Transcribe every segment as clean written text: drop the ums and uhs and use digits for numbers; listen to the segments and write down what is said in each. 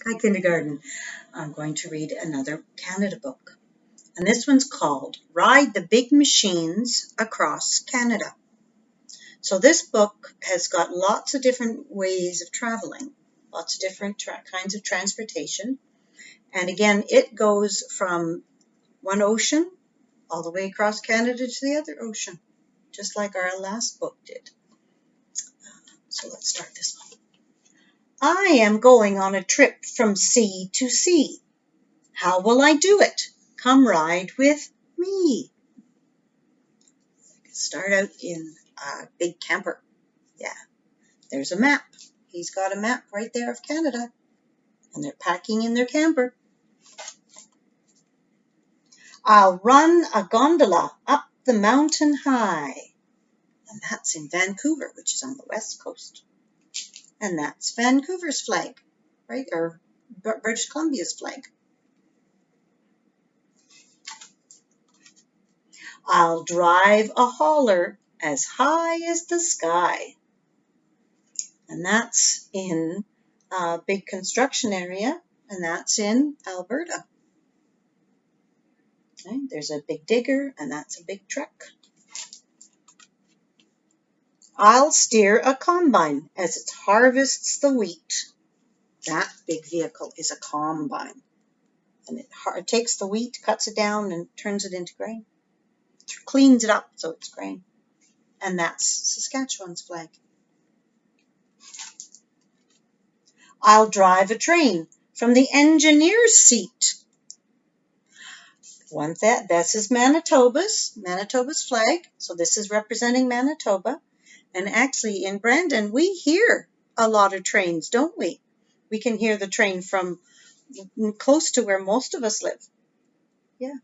Hi, kindergarten. I'm going to read another Canada book. And this one's called Ride the Big Machines Across Canada. So this book has got lots of different ways of traveling, lots of different kinds of transportation. And again, it goes from one ocean all the way across Canada to the other ocean, just like our last book did. So let's start this one. I am going on a trip from sea to sea. How will I do it? Come ride with me. Start out in a big camper. Yeah, there's a map. He's got a map right there of Canada. And they're packing in their camper. I'll run a gondola up the mountain high. And that's in Vancouver, which is on the west coast. And that's Vancouver's flag, right? Or British Columbia's flag. I'll drive a hauler as high as the sky. And that's in a big construction area, and that's in Alberta. Okay, there's a big digger, and that's a big truck. I'll steer a combine as it harvests the wheat. That big vehicle is a combine, and it takes the wheat, cuts it down, and turns it into grain. Cleans it up so it's grain. And that's Saskatchewan's flag. I'll drive a train from the engineer's seat. This is Manitoba's flag. So this is representing Manitoba. And actually in Brandon, we hear a lot of trains, don't we? We can hear the train from close to where most of us live. Yeah.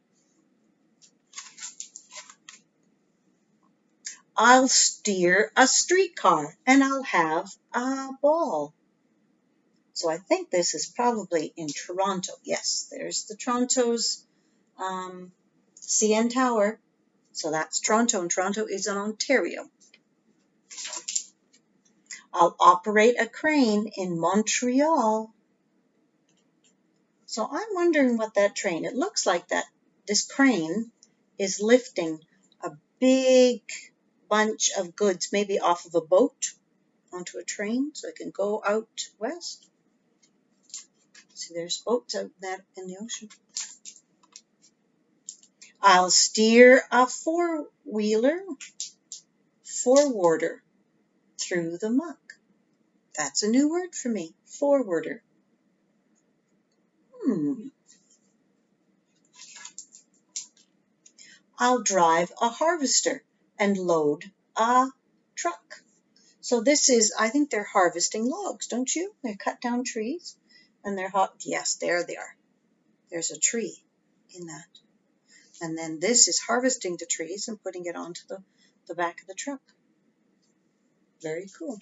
I'll steer a streetcar and I'll have a ball. So I think this is probably in Toronto. Yes, there's the Toronto's CN Tower. So that's Toronto, and Toronto is in Ontario. I'll operate a crane in Montreal. So I'm wondering what that train, it looks like that this crane is lifting a big bunch of goods, maybe off of a boat onto a train so it can go out west. See, there's boats out there in the ocean. I'll steer a four-wheeler forwarder through the muck. That's a new word for me, forwarder. I'll drive a harvester and load a truck. So this is, I think they're harvesting logs, don't you? They cut down trees and they're yes, there they are. There's a tree in that. And then this is harvesting the trees and putting it onto the back of the truck. Very cool.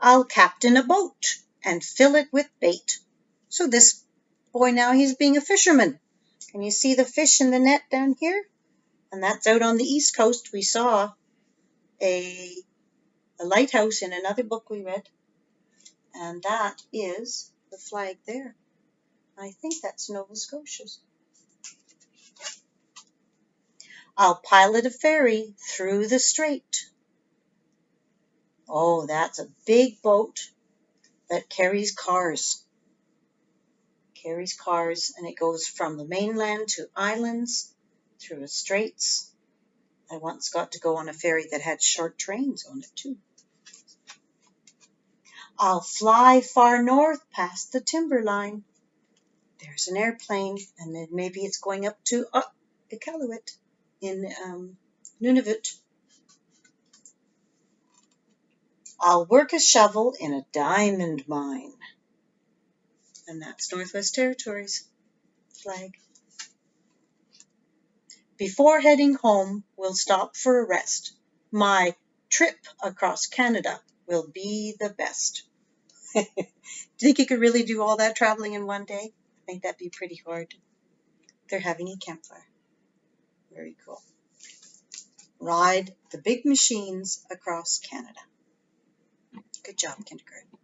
I'll captain a boat and fill it with bait. So this boy now, he's being a fisherman. Can you see the fish in the net down here? And that's out on the East Coast. We saw a lighthouse in another book we read. And that is the flag there. I think that's Nova Scotia's. I'll pilot a ferry through the strait. Oh, that's a big boat that carries cars. And it goes from the mainland to islands through the straits. I once got to go on a ferry that had short trains on it too. I'll fly far north past the timberline. There's an airplane, and then maybe it's going up to Iqaluit in Nunavut. I'll work a shovel in a diamond mine. And that's Northwest Territories flag. Before heading home, we'll stop for a rest. My trip across Canada will be the best. Do you think you could really do all that traveling in one day? I think that'd be pretty hard. They're having a campfire. Very cool. Ride the big machines across Canada. Good job, kindergarten.